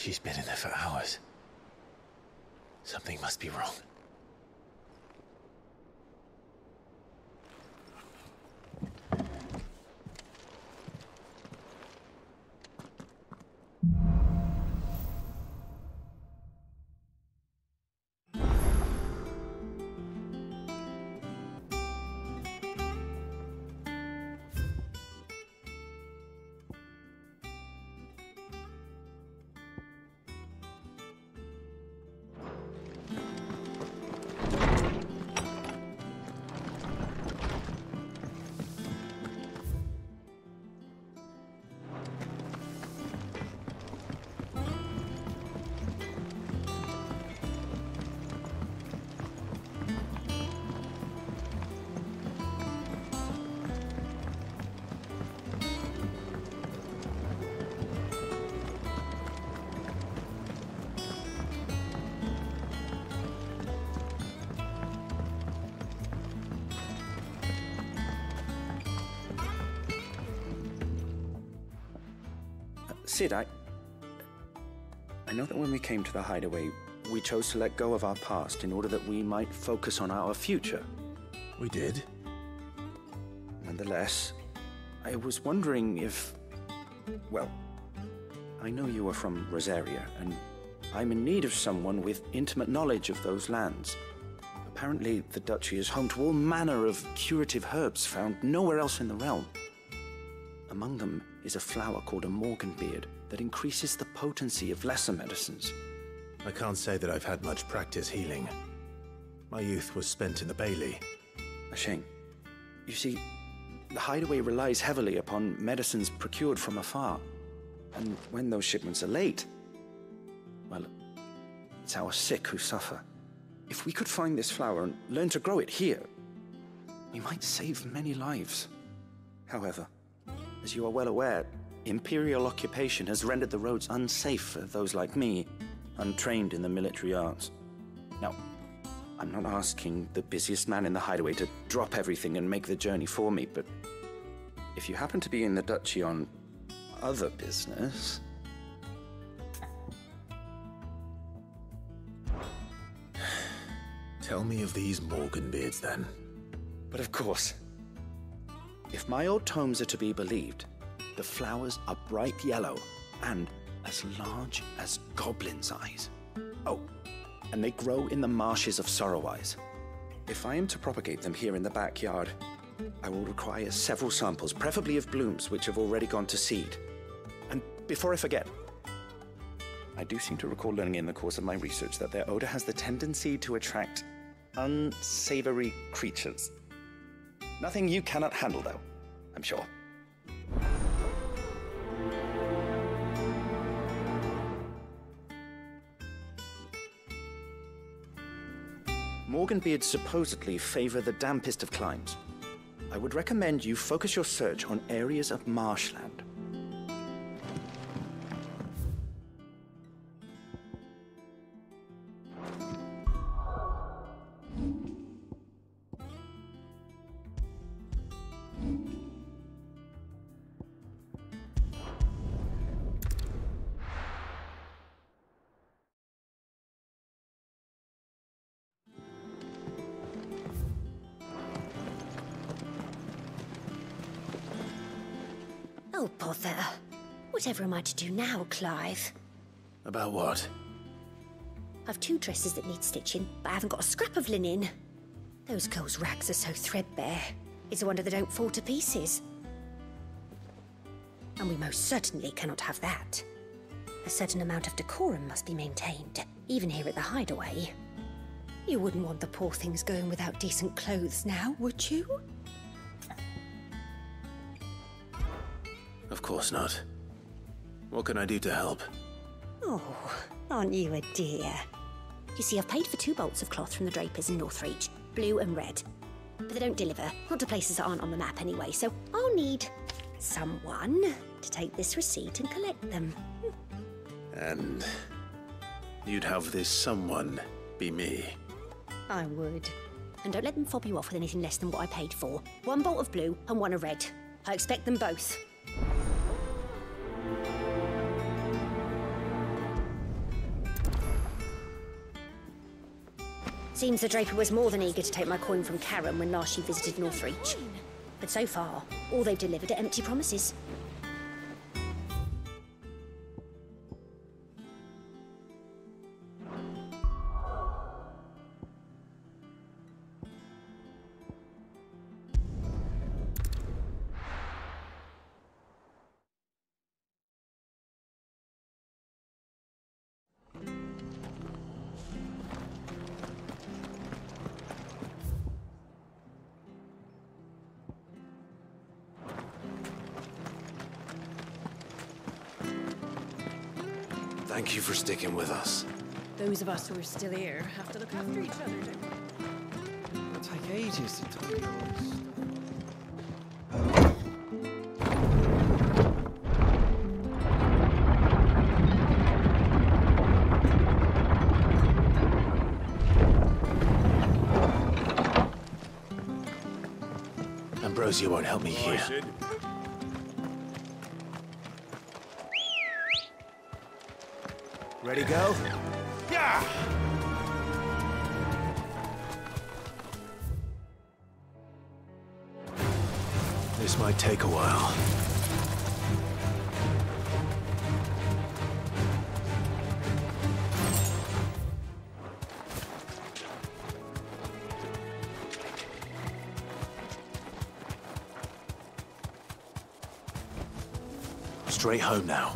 She's been in there for hours. Something must be wrong. Sid, I know that when we came to the hideaway, we chose to let go of our past in order that we might focus on our future. We did? Nonetheless, I was wondering if... Well, I know you are from Rosaria, and I'm in need of someone with intimate knowledge of those lands. Apparently, the duchy is home to all manner of curative herbs found nowhere else in the realm. Among them is a flower called a morganbeard that increases the potency of lesser medicines. I can't say that I've had much practice healing. My youth was spent in the Bailey. A shame. You see, the hideaway relies heavily upon medicines procured from afar. And when those shipments are late, well, it's our sick who suffer. If we could find this flower and learn to grow it here, we might save many lives. However, as you are well aware, Imperial occupation has rendered the roads unsafe for those like me, untrained in the military arts. Now, I'm not asking the busiest man in the hideaway to drop everything and make the journey for me, but if you happen to be in the duchy on other business... Tell me of these morganbeards, then. But of course. If my old tomes are to be believed, the flowers are bright yellow and as large as goblins' eyes. Oh, and they grow in the marshes of Sorrowise. If I am to propagate them here in the backyard, I will require several samples, preferably of blooms which have already gone to seed. And before I forget, I do seem to recall learning in the course of my research that their odor has the tendency to attract unsavory creatures. Nothing you cannot handle, though, I'm sure. Morganbeards supposedly favor the dampest of climes. I would recommend you focus your search on areas of marshland. Oh, bother. Whatever am I to do now, Clive? About what? I've 2 dresses that need stitching, but I haven't got a scrap of linen. Those girls' rags are so threadbare. It's a wonder they don't fall to pieces. And we most certainly cannot have that. A certain amount of decorum must be maintained, even here at the hideaway. You wouldn't want the poor things going without decent clothes now, would you? Of course not. What can I do to help? Oh, aren't you a dear? You see, I've paid for 2 bolts of cloth from the drapers in Northreach, blue and red. But they don't deliver, not to places that aren't on the map anyway, so I'll need someone to take this receipt and collect them. And you'd have this someone be me? I would. And don't let them fob you off with anything less than what I paid for. 1 bolt of blue and 1 of red. I expect them both. Seems the Draper was more than eager to take my coin from Karen when last she visited Northreach. But so far, all they've delivered are empty promises. Thank you for sticking with us. Those of us who are still here have to look after each other, don't we? It'll take ages to tidy all this stuff. Ambrosia won't help me here. Ready, go? Yeah! This might take a while. Straight home now.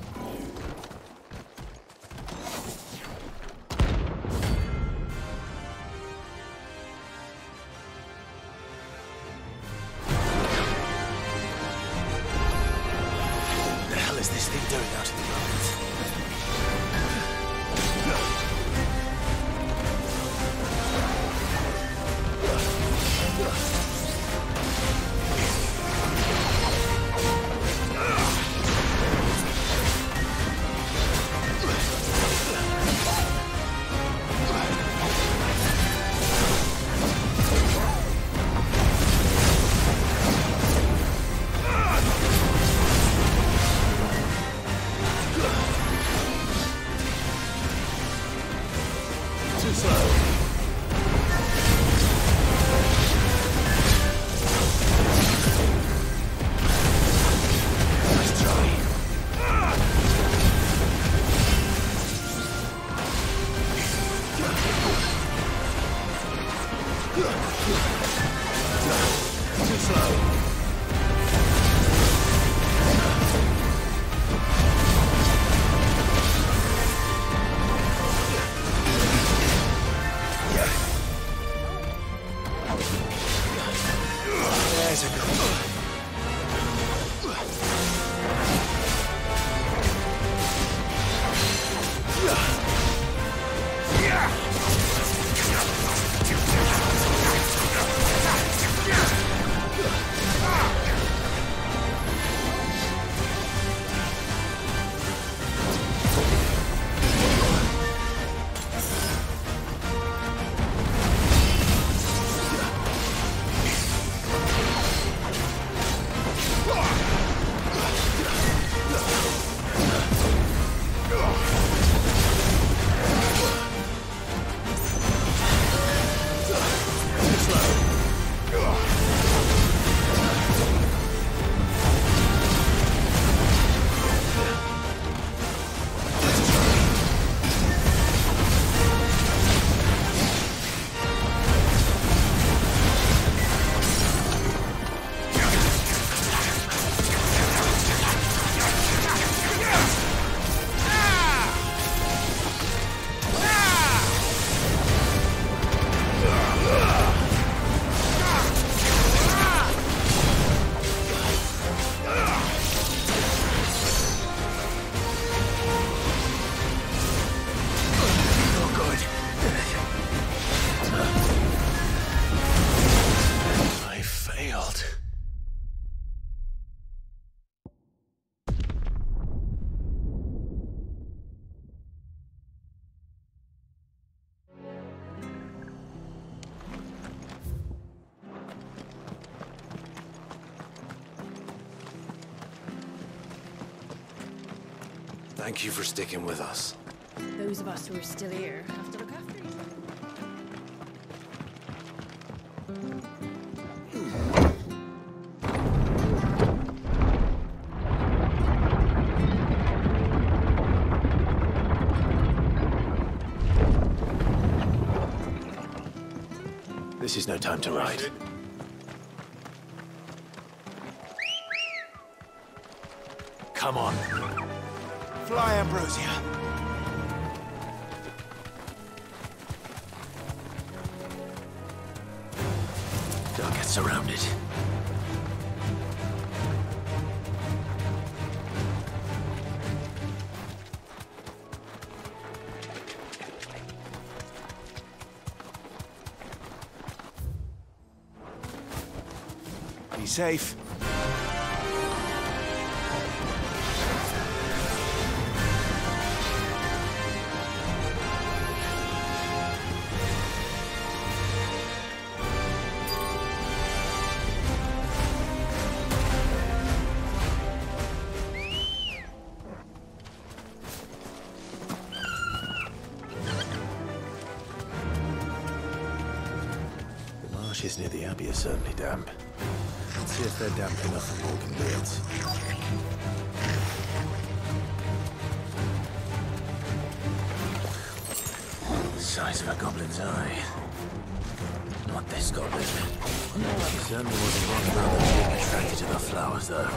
Thank you for sticking with us. Those of us who are still here have to look after each other. This is no time to ride. Come on. Fly, Ambrosia. Don't get surrounded. Be safe. The marshes near the Abbey are certainly damp. Let's see if they're damp enough for Morgan beards. The size of a goblin's eye. Not this goblin. She certainly wasn't wrong about them being attracted to the flowers, though.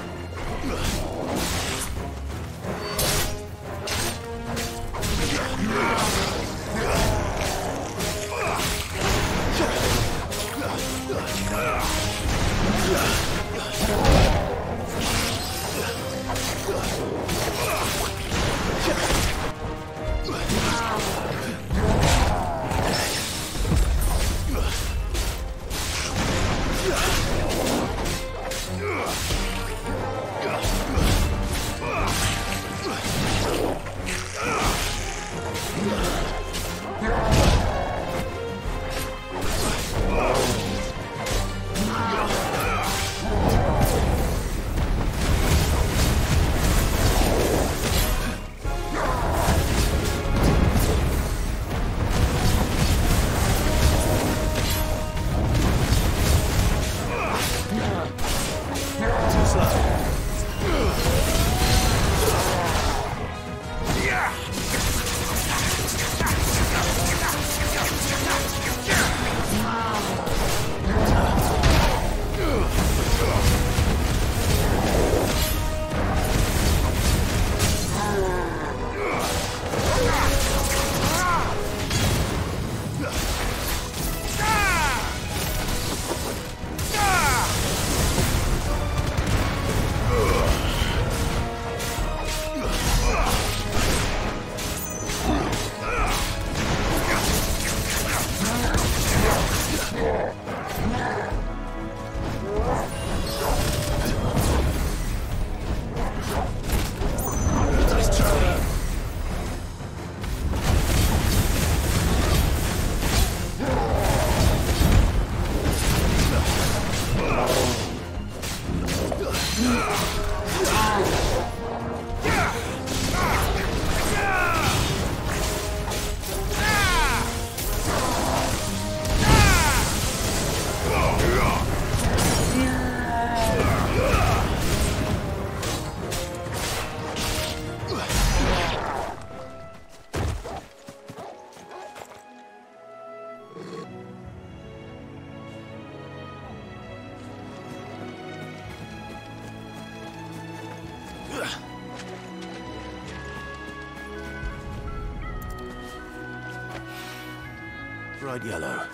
Bright yellow.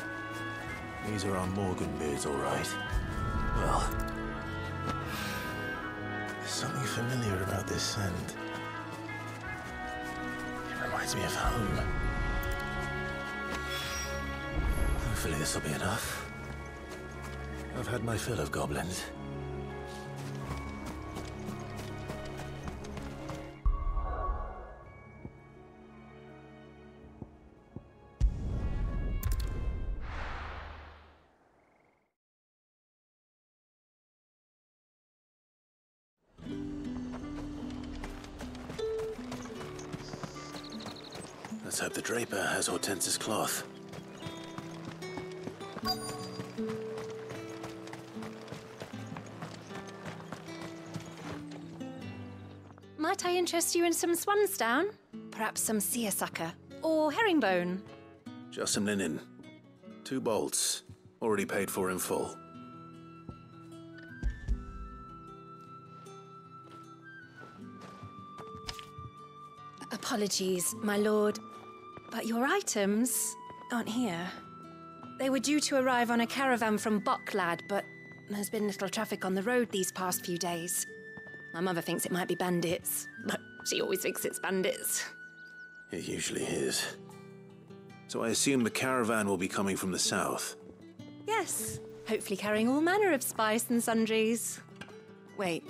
These are our Morgan beards, all right. Well, there's something familiar about this scent. It reminds me of home. Hopefully this will be enough. I've had my fill of goblins. Let's hope the draper has Hortense's cloth. Might I interest you in some swansdown? Perhaps some seersucker or herringbone? Just some linen. 2 bolts. Already paid for in full. Apologies, my lord, but your items aren't here. They were due to arrive on a caravan from Bucklad, but there's been little traffic on the road these past few days. My mother thinks it might be bandits, but she always thinks it's bandits. It usually is. So I assume the caravan will be coming from the south. Yes, hopefully carrying all manner of spice and sundries. Wait,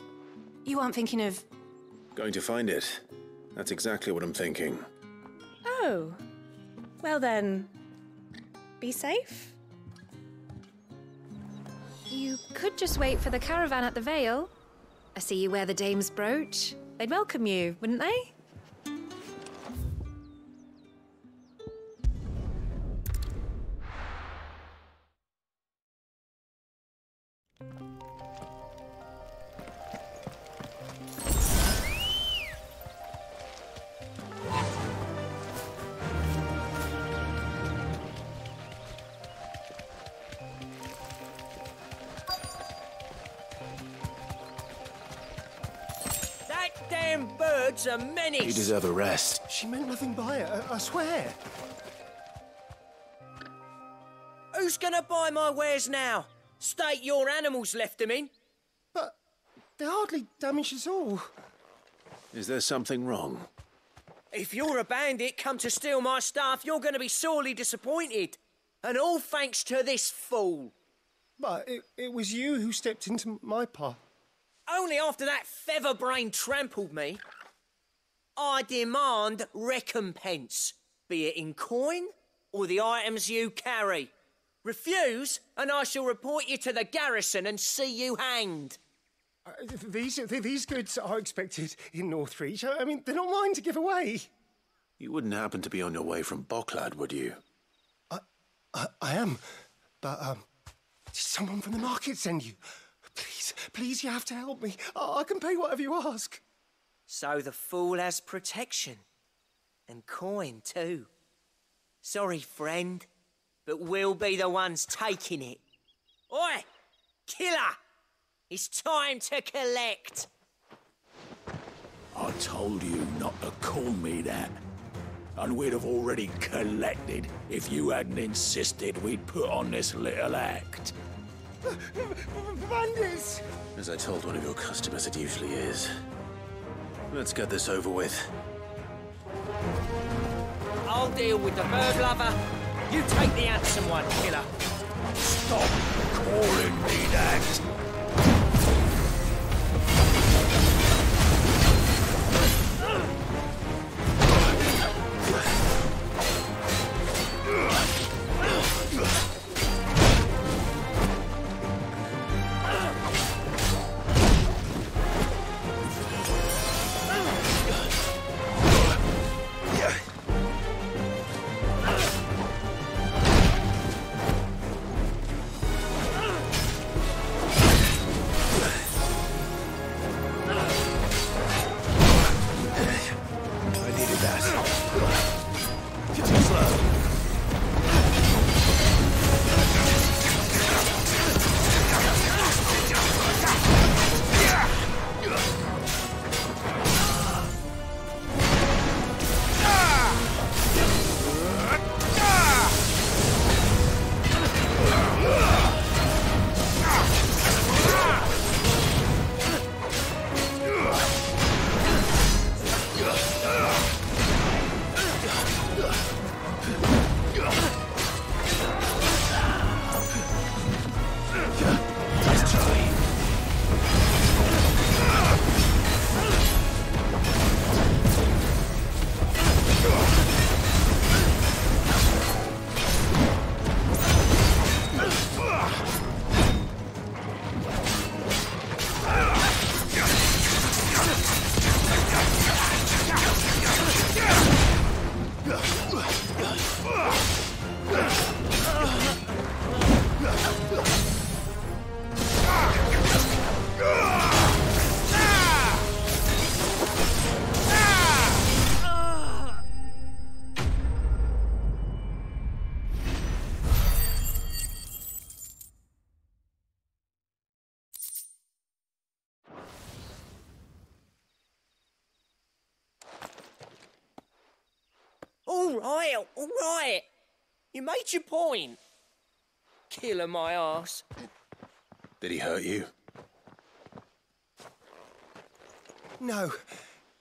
you aren't thinking of... Going to find it. That's exactly what I'm thinking. Oh, well then, be safe. You could just wait for the caravan at the Vale. I see you wear the dame's brooch. They'd welcome you, wouldn't they? Damn bird's a menace! You deserve a rest. She meant nothing by it, I swear. Who's gonna buy my wares now? State your animals left them in. But they hardly damaged us all. Is there something wrong? If you're a bandit come to steal my stuff, you're gonna be sorely disappointed. And all thanks to this fool. But it was you who stepped into my path. Only after that feather-brain trampled me. I demand recompense, be it in coin or the items you carry. Refuse, and I shall report you to the garrison and see you hanged. These goods are expected in Northreach. I mean, they're not mine to give away. You wouldn't happen to be on your way from Bucklad, would you? I am, but did someone from the market send you? Please, you have to help me. I can pay whatever you ask. So the fool has protection. And coin, too. Sorry, friend, but we'll be the ones taking it. Oi! Killer! It's time to collect! I told you not to call me that. And we'd have already collected if you hadn't insisted we'd put on this little act. Bandits! As I told one of your customers, it usually is. Let's get this over with. I'll deal with the bird lover. You take the handsome one, killer. Stop calling me that! All right. You made your point. Killer my ass. Did he hurt you? No,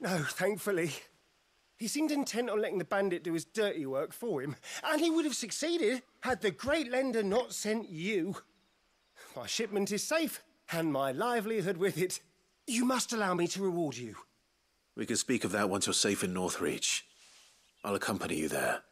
thankfully. He seemed intent on letting the bandit do his dirty work for him, and he would have succeeded had the great lender not sent you. My shipment is safe, and my livelihood with it. You must allow me to reward you. We can speak of that once you're safe in Northreach. I'll accompany you there.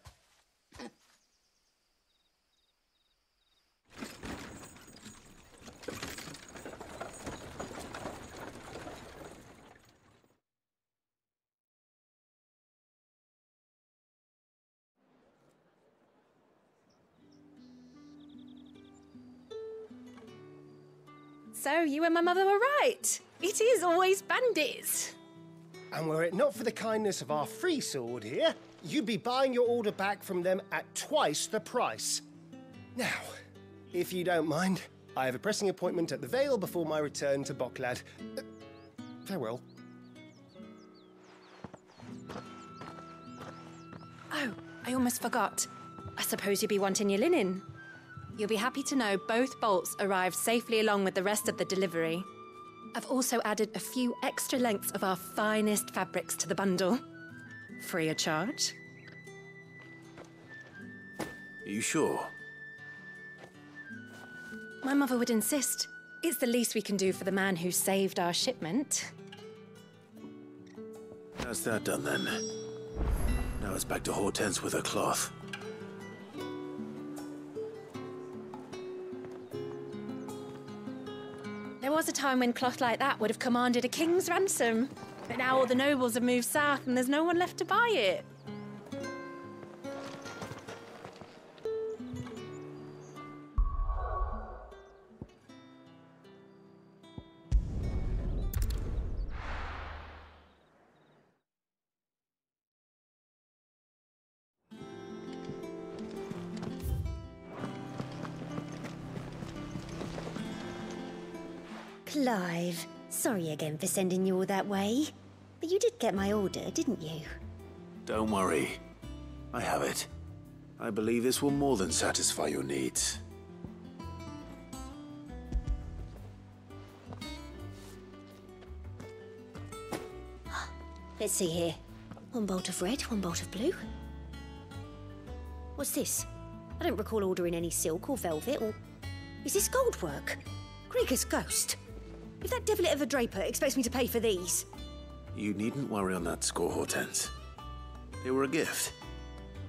So, you and my mother were right. It is always bandits. And were it not for the kindness of our free sword here, you'd be buying your order back from them at twice the price. Now, if you don't mind, I have a pressing appointment at the Vale before my return to Bocklad. Farewell. Oh, I almost forgot. I suppose you'll be wanting your linen. You'll be happy to know both bolts arrived safely along with the rest of the delivery. I've also added a few extra lengths of our finest fabrics to the bundle. Free of charge. Are you sure? My mother would insist. It's the least we can do for the man who saved our shipment. That's that done then. Now it's back to Hortense with her cloth. There was a time when cloth like that would have commanded a king's ransom. But now all the nobles have moved south and there's no one left to buy it. Clive, sorry again for sending you all that way. But you did get my order, didn't you? Don't worry. I have it. I believe this will more than satisfy your needs. Let's see here. One bolt of red, one bolt of blue. What's this? I don't recall ordering any silk or velvet or... Is this gold work? Krieger's ghost. If that devilit of a draper expects me to pay for these... You needn't worry on that score, Hortense. They were a gift.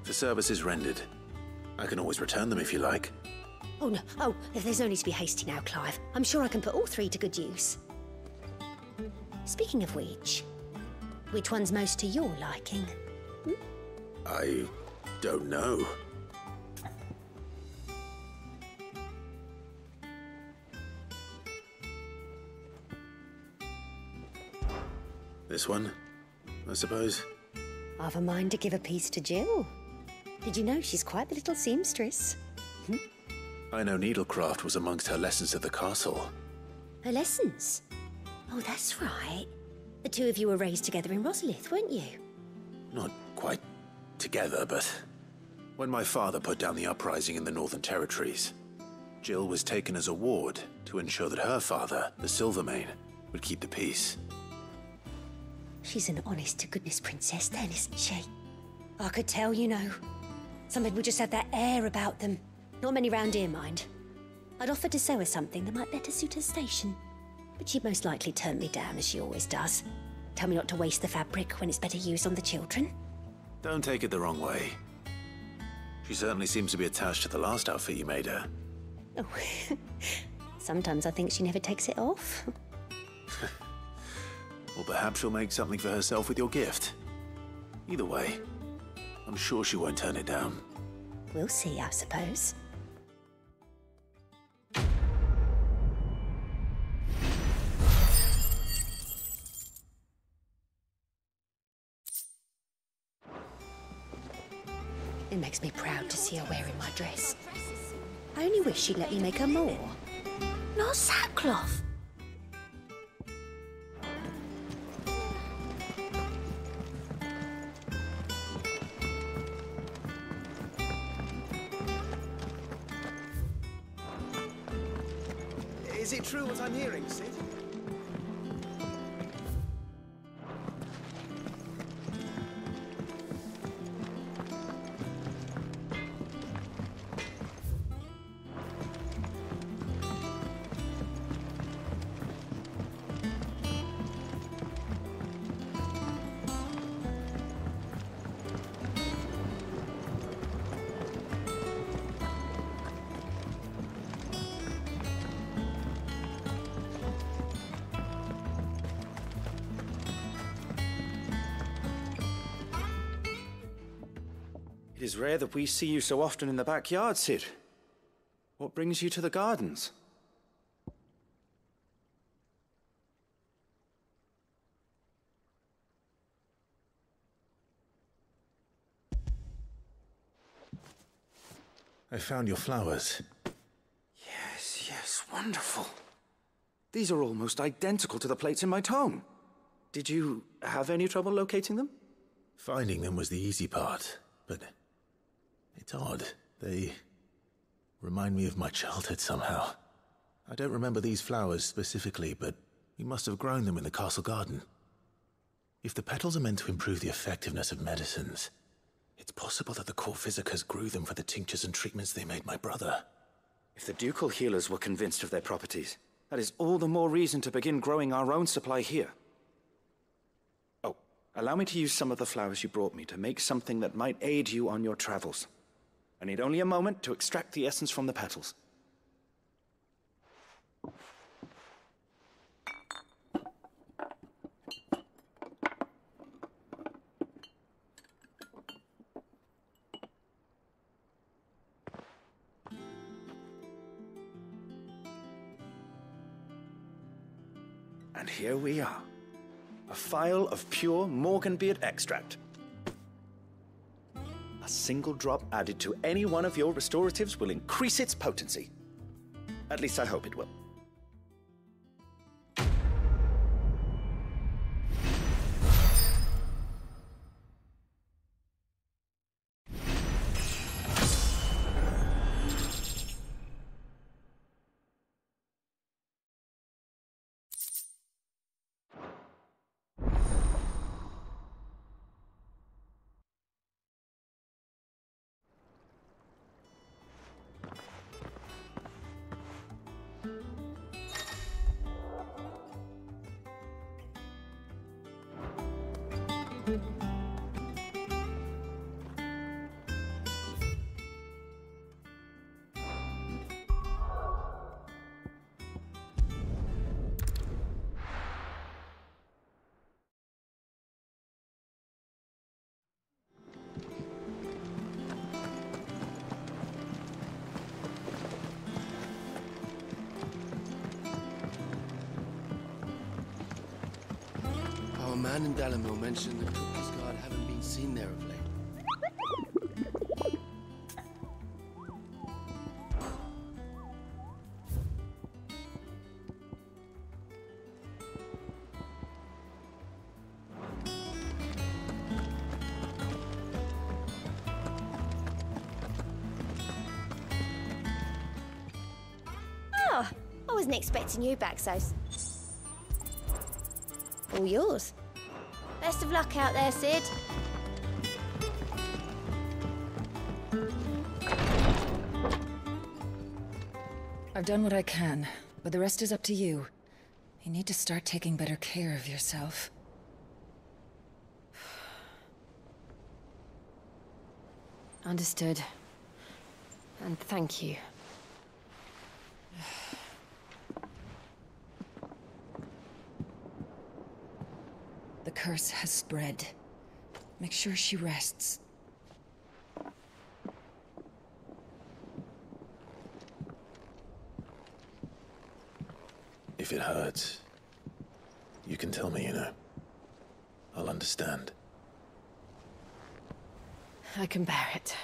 For services rendered. I can always return them if you like. Oh, no. Oh, there's no need to be hasty now, Clive. I'm sure I can put all three to good use. Speaking of which one's most to your liking? I don't know. This one, I suppose. I've a mind to give a piece to Jill. Did you know she's quite the little seamstress? I know needlecraft was amongst her lessons at the castle. Her lessons? Oh, that's right. The two of you were raised together in Rosalith, weren't you? Not quite together, but when my father put down the uprising in the Northern Territories, Jill was taken as a ward to ensure that her father, the Silvermane, would keep the peace. She's an honest-to-goodness princess then, isn't she? I could tell, you know. Some people just have that air about them. Not many round here, mind. I'd offered to sew her something that might better suit her station. But she'd most likely turn me down, as she always does. Tell me not to waste the fabric when it's better used on the children. Don't take it the wrong way. She certainly seems to be attached to the last outfit you made her. Oh, sometimes I think she never takes it off. Or perhaps she'll make something for herself with your gift. Either way, I'm sure she won't turn it down. We'll see, I suppose. It makes me proud to see her wearing my dress. I only wish she'd let me make her more. Not sackcloth. Is it true what I'm hearing, Sid? It is rare that we see you so often in the backyard, Sid. What brings you to the gardens? I found your flowers. Yes, yes, wonderful. These are almost identical to the plates in my tome. Did you have any trouble locating them? Finding them was the easy part, but it's odd. They remind me of my childhood somehow. I don't remember these flowers specifically, but we must have grown them in the castle garden. If the petals are meant to improve the effectiveness of medicines, it's possible that the court physicers grew them for the tinctures and treatments they made my brother. If the ducal healers were convinced of their properties, that is all the more reason to begin growing our own supply here. Oh, allow me to use some of the flowers you brought me to make something that might aid you on your travels. I need only a moment to extract the essence from the petals. And here we are. A phial of pure Morganbeard extract. A single drop added to any one of your restoratives will increase its potency. At least I hope it will. Our man in Dalamil mentioned the Cookie's Guard haven't been seen there of late. Oh, I wasn't expecting you back so... All yours. Best of luck out there, Sid. I've done what I can, but the rest is up to you. You need to start taking better care of yourself. Understood. And thank you. The curse has spread. Make sure she rests. If it hurts, you can tell me, you know. I'll understand. I can bear it.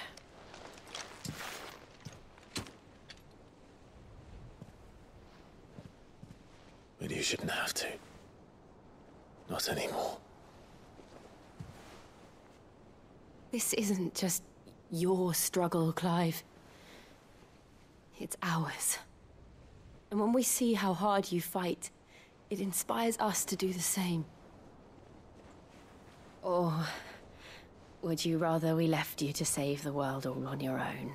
But you shouldn't have to. Not anymore. This isn't just your struggle, Clive. It's ours. And when we see how hard you fight, it inspires us to do the same. Or would you rather we left you to save the world all on your own?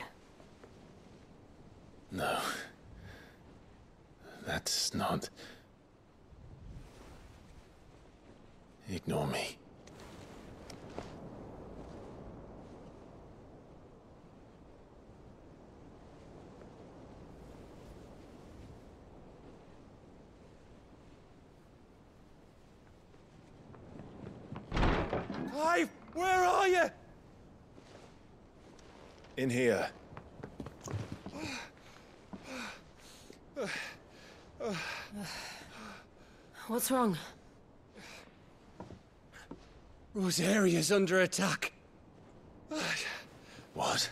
No. That's not... Ignore me. Clive, where are you? In here. What's wrong? Rosaria's under attack. What?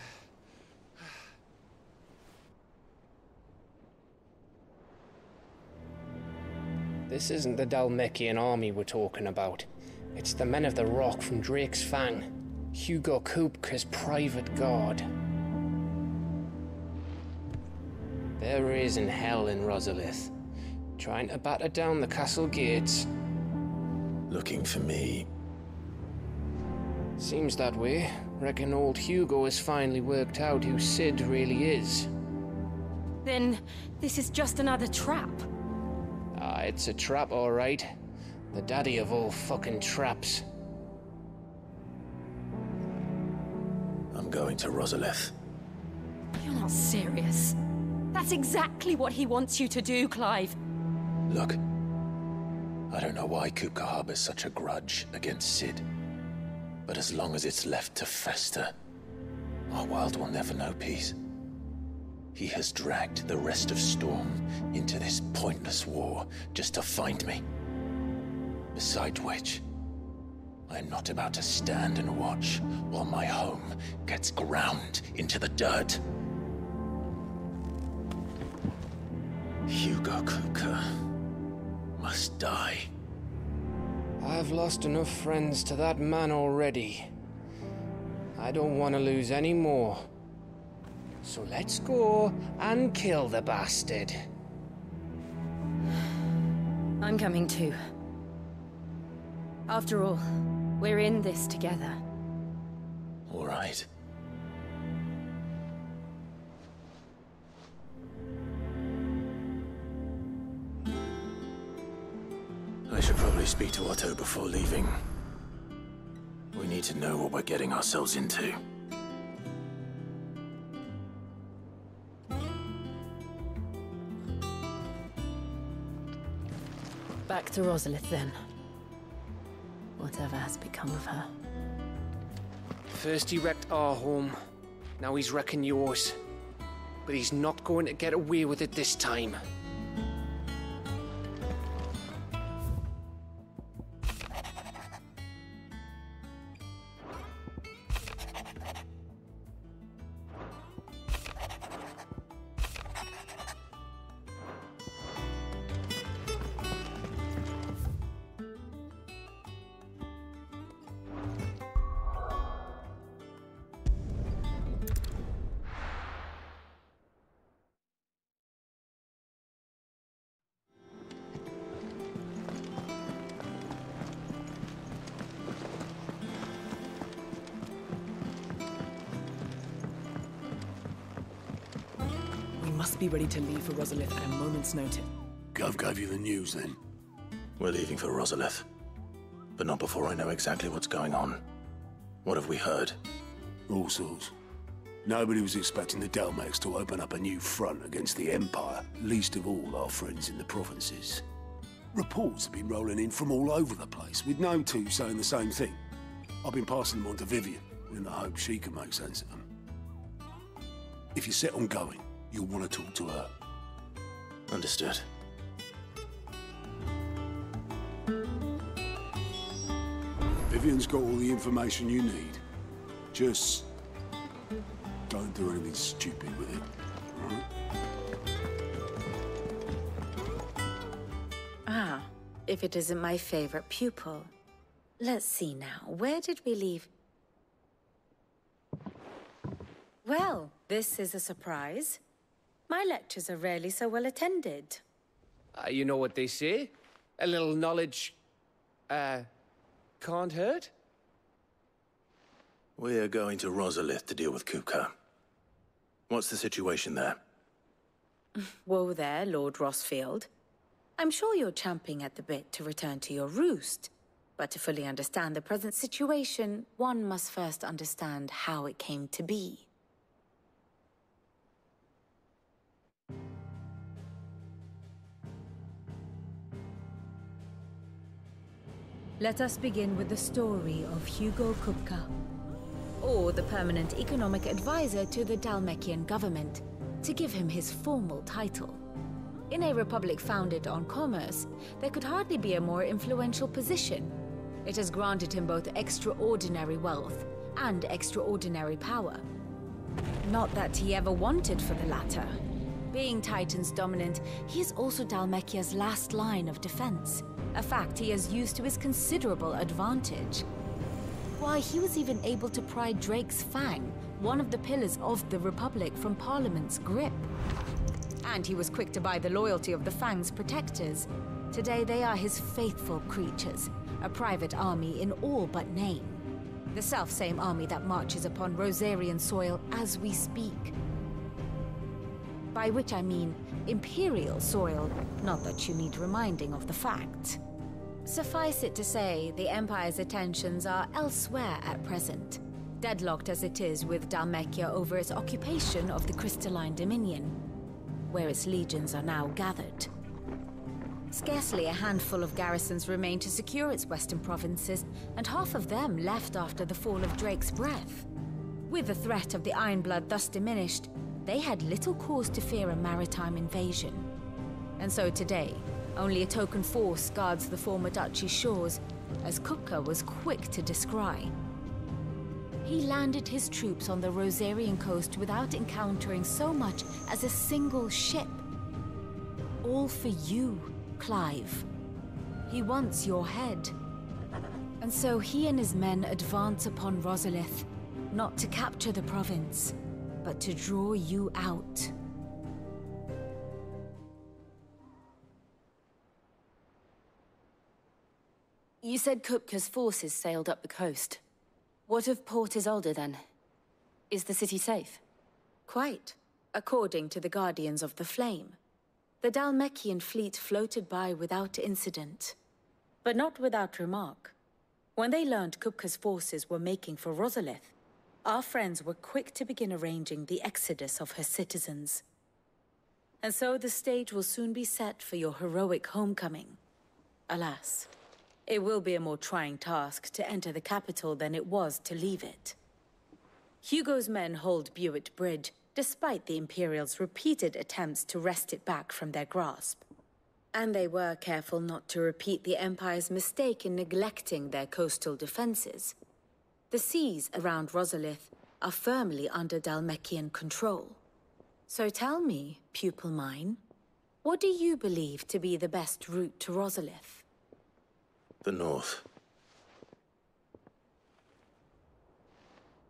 This isn't the Dalmekian army we're talking about. It's the men of the Rock from Drake's Fang. Hugo Kupka's private guard. They're raising hell in Rosalith, trying to batter down the castle gates. Looking for me. Seems that way. Reckon old Hugo has finally worked out who Sid really is. Then this is just another trap. Ah, it's a trap, all right. The daddy of all fucking traps. I'm going to Rosalith. You're not serious. That's exactly what he wants you to do, Clive. Look, I don't know why Kupka harbors such a grudge against Sid. But as long as it's left to fester, our world will never know peace. He has dragged the rest of Storm into this pointless war just to find me. Besides which, I am not about to stand and watch while my home gets ground into the dirt. Hugo Kupka must die. I've lost enough friends to that man already. I don't want to lose any more. So let's go and kill the bastard. I'm coming too. After all, we're in this together. All right. I should probably speak to Otto before leaving. We need to know what we're getting ourselves into. Back to Rosalith then. Whatever has become of her. First he wrecked our home, now he's wrecking yours. But he's not going to get away with it this time. Must be ready to leave for Rosalith at a moment's notice. Gov gave you the news then? We're leaving for Rosalith. But not before I know exactly what's going on. What have we heard? All sorts. Nobody was expecting the Dalmex to open up a new front against the Empire, least of all our friends in the provinces. Reports have been rolling in from all over the place, with no two saying the same thing. I've been passing them on to Vivian, in the hope she can make sense of them. If you're set on going, you'll want to talk to her. Understood. Vivian's got all the information you need. Just don't do anything stupid with it, all right? Ah, if it isn't my favorite pupil. Let's see now, where did we leave? Well, this is a surprise. My lectures are rarely so well attended. You know what they say? A little knowledge, can't hurt? We're going to Rosalith to deal with Kupka. What's the situation there? Whoa there, Lord Rossfield. I'm sure you're champing at the bit to return to your roost. But to fully understand the present situation, one must first understand how it came to be. Let us begin with the story of Hugo Kupka, Or the permanent economic advisor to the Dhalmekian government, to give him his formal title. In a republic founded on commerce, there could hardly be a more influential position. It has granted him both extraordinary wealth and extraordinary power. Not that he ever wanted for the latter. Being Titan's dominant, he is also Dhalmekia's last line of defense, a fact he has used to his considerable advantage. Why, he was even able to pry Drake's Fang, one of the pillars of the Republic, from Parliament's grip. And he was quick to buy the loyalty of the Fang's protectors. Today they are his faithful creatures, a private army in all but name. The self-same army that marches upon Rosarian soil as we speak. By which I mean Imperial soil, not that you need reminding of the fact. Suffice it to say, the Empire's attentions are elsewhere at present, deadlocked as it is with Dhalmekia over its occupation of the Crystalline Dominion, where its legions are now gathered. Scarcely a handful of garrisons remain to secure its western provinces, and half of them left after the fall of Drake's Breath. With the threat of the Ironblood thus diminished, they had little cause to fear a maritime invasion. And so today, only a token force guards the former duchy's shores, as Kupka was quick to descry. He landed his troops on the Rosarian coast without encountering so much as a single ship. All for you, Clive. He wants your head. And so he and his men advance upon Rosalith, not to capture the province, but to draw you out. You said Kupka's forces sailed up the coast. What of Port Isolde, then? Is the city safe? Quite, according to the Guardians of the Flame. The Dhalmekian fleet floated by without incident. But not without remark. When they learned Kupka's forces were making for Rosalith, our friends were quick to begin arranging the exodus of her citizens. And so the stage will soon be set for your heroic homecoming. Alas, it will be a more trying task to enter the capital than it was to leave it. Hugo's men hold Buett Bridge, despite the Imperials' repeated attempts to wrest it back from their grasp. And they were careful not to repeat the Empire's mistake in neglecting their coastal defenses. The seas around Rosalith are firmly under Dhalmekian control. So tell me, pupil mine, what do you believe to be the best route to Rosalith? The north.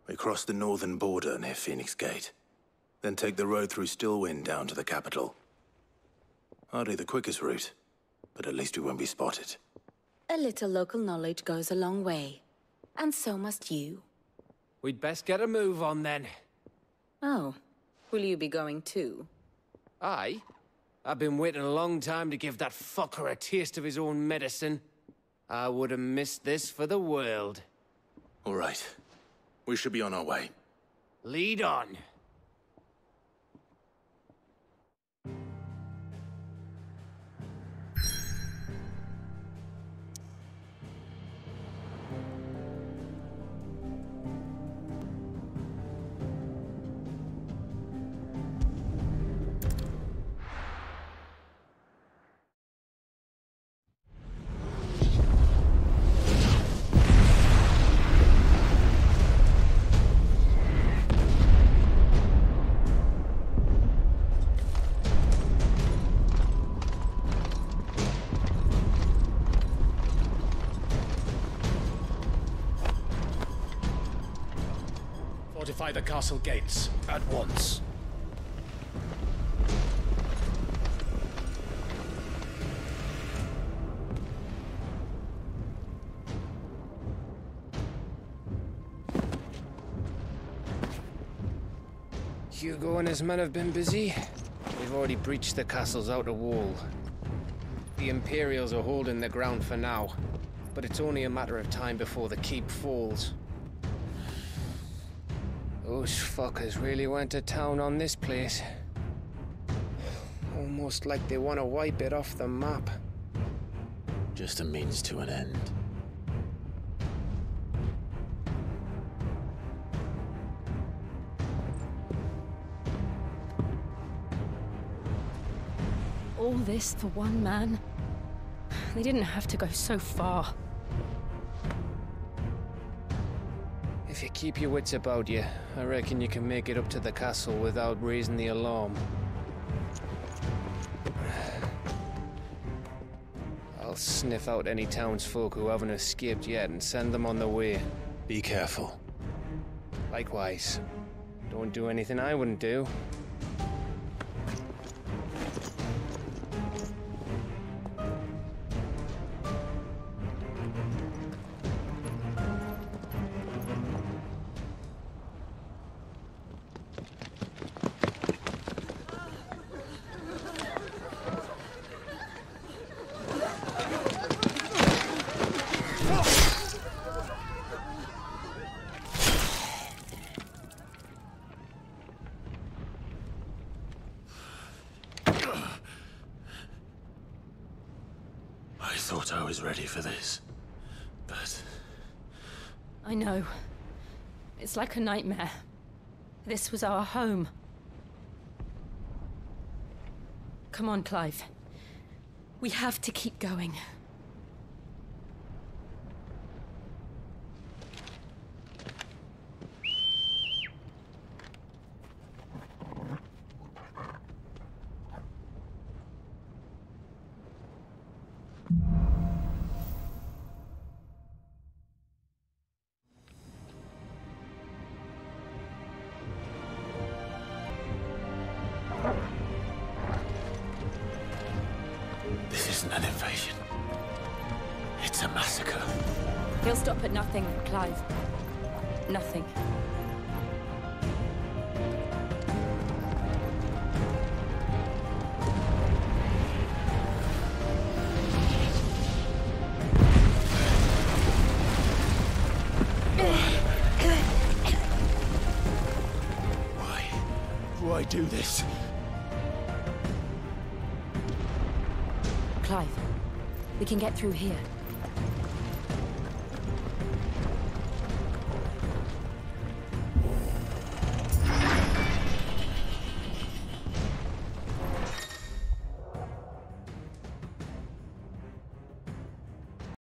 We cross the northern border near Phoenix Gate, then take the road through Stillwind down to the capital. Hardly the quickest route, but at least we won't be spotted. A little local knowledge goes a long way, and so must you. We'd best get a move on then. Oh, will you be going too? Aye. I've been waiting a long time to give that fucker a taste of his own medicine. I would have missed this for the world. All right. We should be on our way. Lead on. Fortify the castle gates, at once. Hugo and his men have been busy. They've already breached the castle's outer wall. The Imperials are holding the ground for now, but it's only a matter of time before the keep falls. Those fuckers really went to town on this place. Almost like they want to wipe it off the map. Just a means to an end. All this for one man? They didn't have to go so far. If you keep your wits about you, I reckon you can make it up to the castle without raising the alarm. I'll sniff out any townsfolk who haven't escaped yet and send them on their way. Be careful. Likewise. Don't do anything I wouldn't do. I thought I was ready for this, but... I know. It's like a nightmare. This was our home. Come on, Clive. We have to keep going. This isn't an invasion. It's a massacre. He'll stop at nothing, Clive. Nothing. Why do this? Clive, we can get through here.